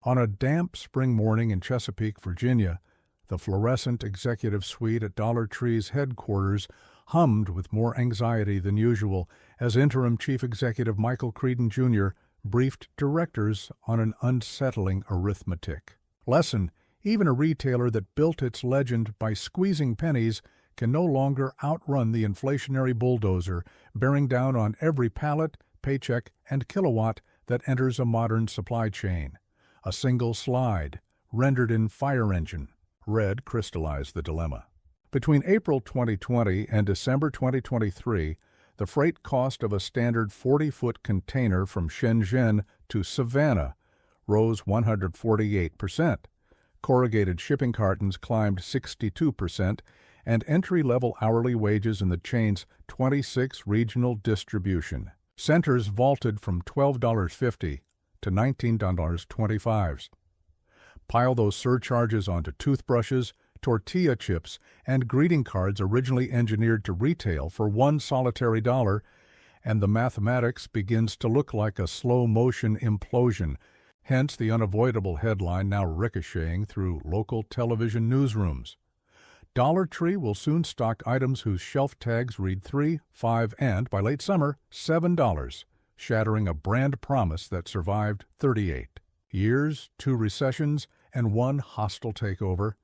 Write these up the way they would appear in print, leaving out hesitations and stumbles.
On a damp spring morning in Chesapeake, Virginia, the fluorescent executive suite at Dollar Tree's headquarters hummed with more anxiety than usual as interim chief executive Michael Creedon Jr. briefed directors on an unsettling arithmetic. Lesson: even a retailer that built its legend by squeezing pennies can no longer outrun the inflationary bulldozer bearing down on every pallet, paycheck, and kilowatt that enters a modern supply chain. A single slide, rendered in fire engine, red crystallized the dilemma. Between April 2020 and December 2023, the freight cost of a standard 40-foot container from Shenzhen to Savannah rose 148%. Corrugated shipping cartons climbed 62%, and entry-level hourly wages in the chain's 26 regional distribution centers vaulted from $12.50 to $19.25. Pile those surcharges onto toothbrushes, tortilla chips, and greeting cards originally engineered to retail for one solitary dollar, and the mathematics begins to look like a slow-motion implosion, hence the unavoidable headline now ricocheting through local television newsrooms. Dollar Tree will soon stock items whose shelf tags read $3, $5, and, by late summer, $7, shattering a brand promise that survived 38 years, 2 recessions, and 1 hostile takeover.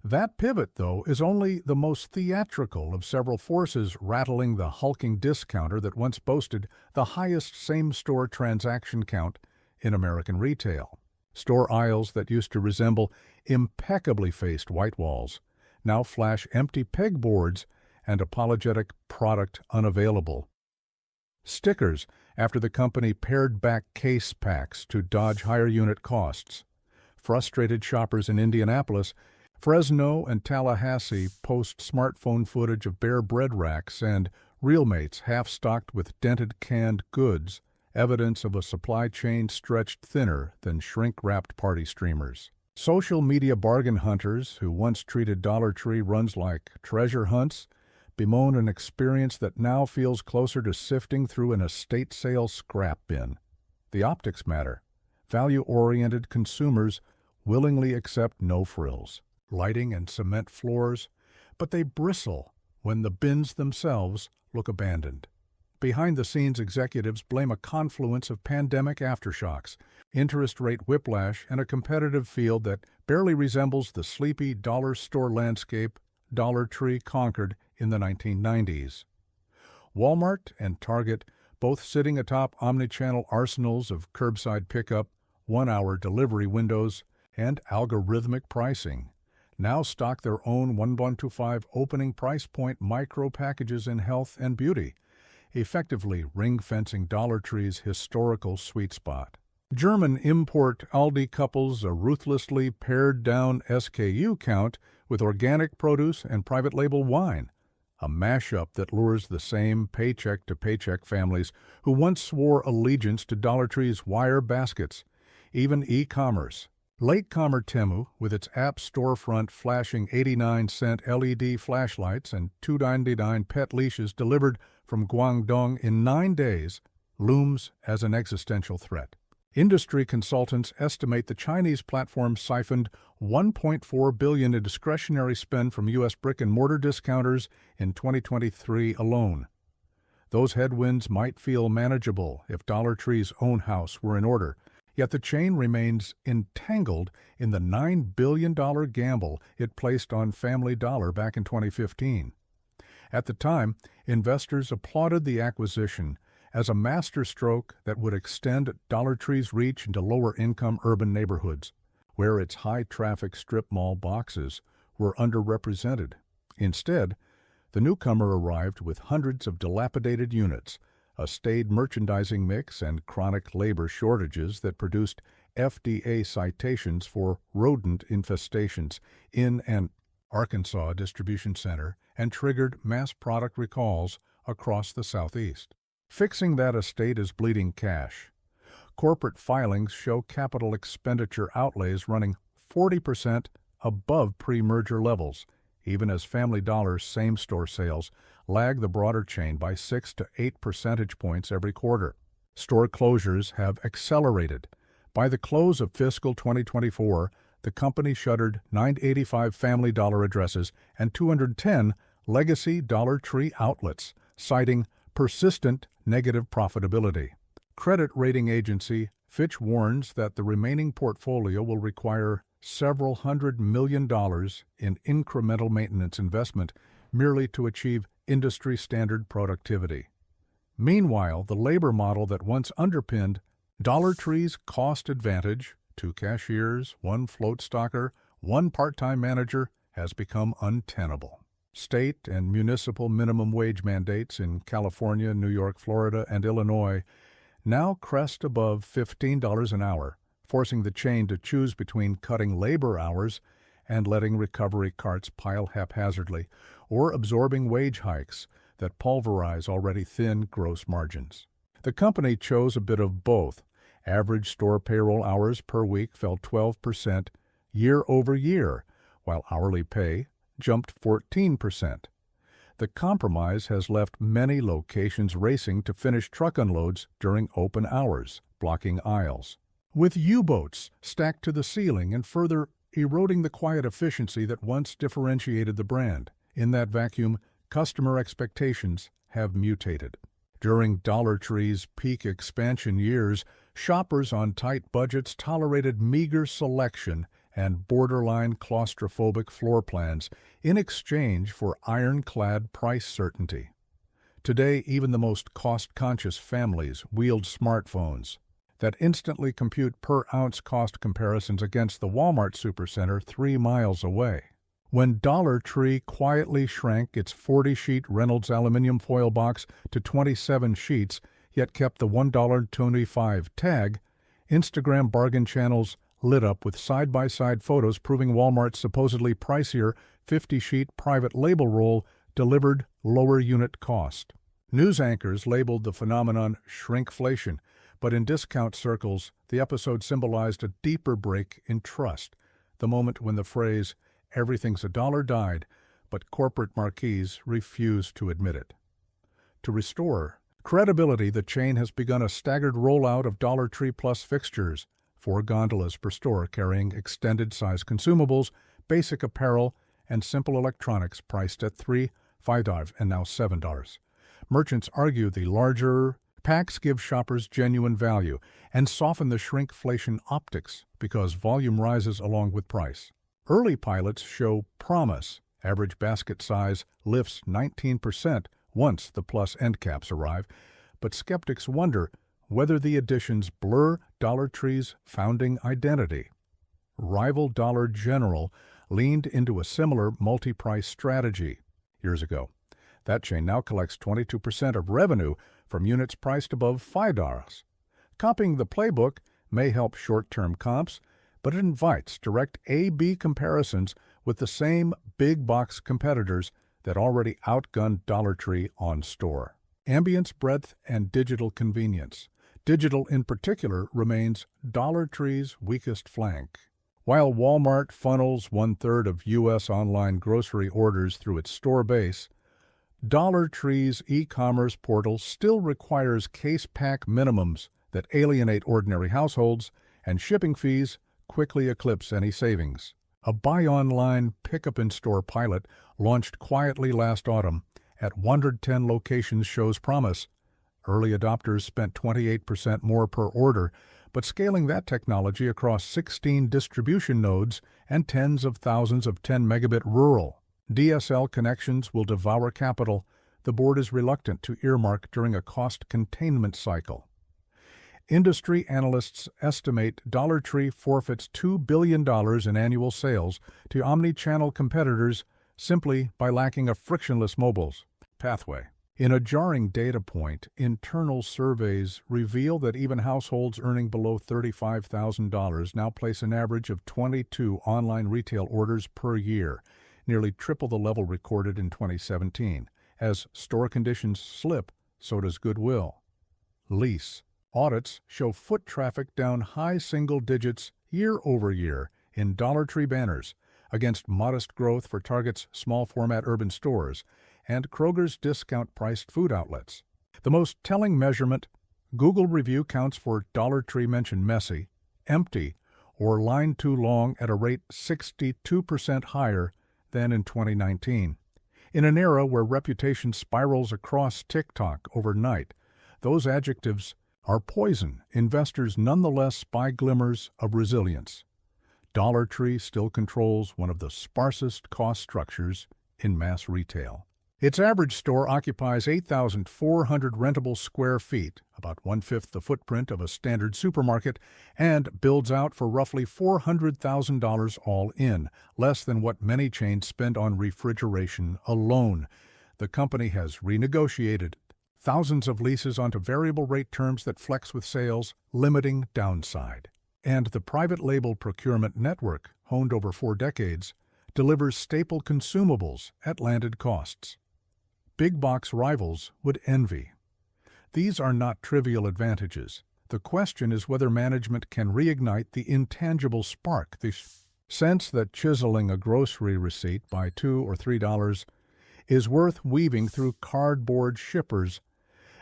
That pivot, though, is only the most theatrical of several forces rattling the hulking discounter that once boasted the highest same-store transaction count in American retail. Store aisles that used to resemble impeccably faced white walls now flash empty pegboards and apologetic product unavailable. Stickers after the company pared back case packs to dodge higher unit costs. Frustrated shoppers in Indianapolis, Fresno, and Tallahassee post smartphone footage of bare bread racks and Realmates half-stocked with dented canned goods, evidence of a supply chain stretched thinner than shrink-wrapped party streamers. Social media bargain hunters who once treated Dollar Tree runs like treasure hunts bemoan an experience that now feels closer to sifting through an estate sale scrap bin. The optics matter. Value-oriented consumers willingly accept no frills, lighting and cement floors, but they bristle when the bins themselves look abandoned. Behind-the-scenes executives blame a confluence of pandemic aftershocks, interest rate whiplash, and a competitive field that barely resembles the sleepy dollar store landscape Dollar Tree conquered in the 1990s. Walmart and Target, both sitting atop omnichannel arsenals of curbside pickup, 1-hour delivery windows, and algorithmic pricing, now stock their own 1125 opening price point micro packages in health and beauty, effectively ring-fencing Dollar Tree's historical sweet spot. German import Aldi couples a ruthlessly pared-down SKU count with organic produce and private label wine, a mashup that lures the same paycheck-to-paycheck families who once swore allegiance to Dollar Tree's wire baskets. Even e-commerce. Latecomer Temu, with its app storefront flashing 89-cent LED flashlights and $2.99 pet leashes delivered from Guangdong in 9 days, looms as an existential threat. Industry consultants estimate the Chinese platform siphoned $1.4 billion in discretionary spend from U.S. brick-and-mortar discounters in 2023 alone. Those headwinds might feel manageable if Dollar Tree's own house were in order, yet the chain remains entangled in the $9 billion gamble it placed on Family Dollar back in 2015. At the time, investors applauded the acquisition as a masterstroke that would extend Dollar Tree's reach into lower-income urban neighborhoods, where its high-traffic strip mall boxes were underrepresented. Instead, the newcomer arrived with hundreds of dilapidated units, a staid merchandising mix, and chronic labor shortages that produced FDA citations for rodent infestations in an Arkansas distribution center and triggered mass product recalls across the Southeast. Fixing that estate is bleeding cash. Corporate filings show capital expenditure outlays running 40% above pre-merger levels, even as Family Dollar's same-store sales lag the broader chain by 6 to 8 percentage points every quarter. Store closures have accelerated, By the close of fiscal 2024, the company shuttered 985 Family Dollar addresses and 210 legacy Dollar Tree outlets, citing persistent negative profitability. Credit rating agency Fitch warns that the remaining portfolio will require several $100 million in incremental maintenance investment merely to achieve industry-standard productivity. Meanwhile, the labor model that once underpinned Dollar Tree's cost advantage, 2 cashiers, 1 float stocker, 1 part-time manager, has become untenable. State and municipal minimum wage mandates in California, New York, Florida, and Illinois now crest above $15 an hour, forcing the chain to choose between cutting labor hours and letting recovery carts pile haphazardly, or absorbing wage hikes that pulverize already thin gross margins. The company chose a bit of both. Average store payroll hours per week fell 12% year over year, while hourly pay jumped 14%. The compromise has left many locations racing to finish truck unloads during open hours, blocking aisles, with U-boats stacked to the ceiling and further eroding the quiet efficiency that once differentiated the brand. In that vacuum, customer expectations have mutated. During Dollar Tree's peak expansion years, shoppers on tight budgets tolerated meager selection and borderline claustrophobic floor plans in exchange for ironclad price certainty. Today, even the most cost-conscious families wield smartphones that instantly compute per-ounce cost comparisons against the Walmart Supercenter 3 miles away. When Dollar Tree quietly shrank its 40-sheet Reynolds aluminum foil box to 27 sheets, yet kept the $1.25 tag, Instagram bargain channels lit up with side-by-side photos proving Walmart's supposedly pricier 50-sheet private label roll delivered lower unit cost. News anchors labeled the phenomenon shrinkflation, but in discount circles, the episode symbolized a deeper break in trust, the moment when the phrase, "everything's a dollar" died, but corporate marquees refused to admit it. To restore credibility, the chain has begun a staggered rollout of Dollar Tree Plus fixtures, 4 gondolas per store carrying extended-size consumables, basic apparel, and simple electronics priced at $3, $5, and now $7. Merchants argue the larger packs give shoppers genuine value and soften the shrinkflation optics because volume rises along with price. Early pilots show promise. Average basket size lifts 19% once the Plus end caps arrive, but skeptics wonder whether the additions blur Dollar Tree's founding identity. Rival Dollar General leaned into a similar multi-price strategy years ago. That chain now collects 22% of revenue from units priced above $5. Copying the playbook may help short-term comps, but it invites direct A-B comparisons with the same big-box competitors that already outgunned Dollar Tree on store. Ambience, breadth, and digital convenience. Digital, in particular, remains Dollar Tree's weakest flank. While Walmart funnels 1/3 of U.S. online grocery orders through its store base, Dollar Tree's e-commerce portal still requires case pack minimums that alienate ordinary households, and shipping fees quickly eclipse any savings. A buy online, pick-up in-store pilot launched quietly last autumn at 110 locations shows promise. Early adopters spent 28% more per order, but scaling that technology across 16 distribution nodes and tens of thousands of 10-megabit rural DSL connections will devour capital the board is reluctant to earmark during a cost containment cycle. Industry analysts estimate Dollar Tree forfeits $2 billion in annual sales to omni-channel competitors simply by lacking a frictionless mobiles pathway. In a jarring data point, internal surveys reveal that even households earning below $35,000 now place an average of 22 online retail orders per year, nearly triple the level recorded in 2017. As store conditions slip, so does goodwill. Lease. Audits show foot traffic down high single digits year over year in Dollar Tree banners, against modest growth for Target's small-format urban stores and Kroger's discount-priced food outlets. The most telling measurement, Google review counts for Dollar Tree mention messy, empty, or lined too long at a rate 62% higher than in 2019. In an era where reputation spirals across TikTok overnight, those adjectives are poison investors nonetheless spy glimmers of resilience. Dollar Tree still controls one of the sparsest cost structures in mass retail. Its average store occupies 8,400 rentable square feet, about one-fifth the footprint of a standard supermarket, and builds out for roughly $400,000 all in, less than what many chains spend on refrigeration alone. The company has renegotiated thousands of leases onto variable rate terms that flex with sales, limiting downside. And the private label procurement network, honed over 4 decades, delivers staple consumables at landed costs. Big box rivals would envy. These are not trivial advantages. The question is whether management can reignite the intangible spark, the sense that chiseling a grocery receipt by $2 or $3 is worth weaving through cardboard shippers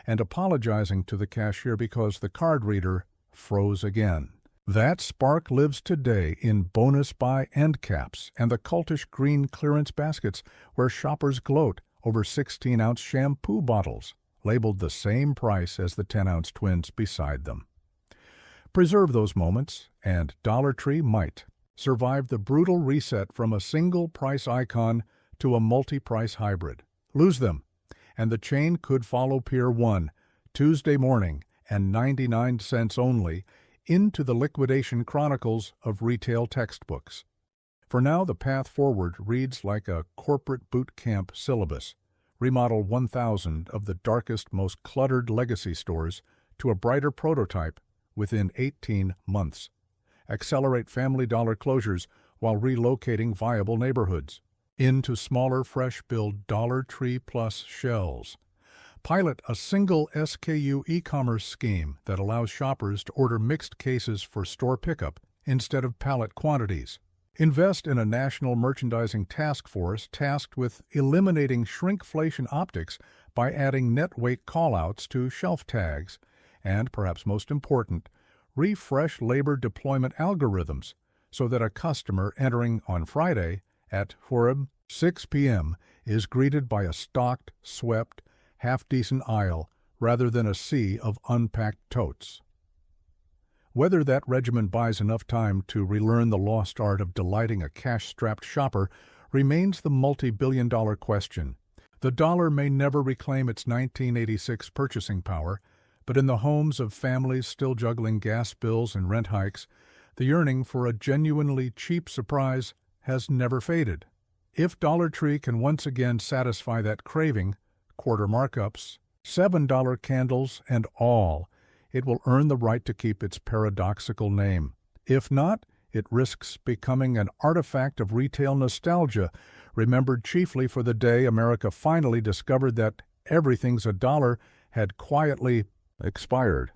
and apologizing to the cashier because the card reader froze again. That spark lives today in bonus buy end caps and the cultish green clearance baskets where shoppers gloat over 16-ounce shampoo bottles, labeled the same price as the 10-ounce twins beside them. Preserve those moments, and Dollar Tree might survive the brutal reset from a single price icon to a multi-price hybrid. Lose them, and the chain could follow Pier 1, Tuesday morning, and 99 cents only, into the liquidation chronicles of retail textbooks. For now, the path forward reads like a corporate boot camp syllabus. Remodel 1,000 of the darkest, most cluttered legacy stores to a brighter prototype within 18 months. Accelerate Family Dollar closures while relocating viable neighborhoods. Into smaller, fresh-build Dollar Tree Plus shells. Pilot a single SKU e-commerce scheme that allows shoppers to order mixed cases for store pickup instead of pallet quantities. Invest in a national merchandising task force tasked with eliminating shrinkflation optics by adding net weight callouts to shelf tags. And, perhaps most important, refresh labor deployment algorithms so that a customer entering on Friday at 6 p.m. is greeted by a stocked, swept, half-decent aisle rather than a sea of unpacked totes. Whether that regimen buys enough time to relearn the lost art of delighting a cash-strapped shopper remains the multi-billion-dollar question. The dollar may never reclaim its 1986 purchasing power, but in the homes of families still juggling gas bills and rent hikes, the yearning for a genuinely cheap surprise has never faded. If Dollar Tree can once again satisfy that craving, quarter markups, $7 candles, and all, it will earn the right to keep its paradoxical name. If not, it risks becoming an artifact of retail nostalgia, remembered chiefly for the day America finally discovered that everything's a dollar had quietly expired.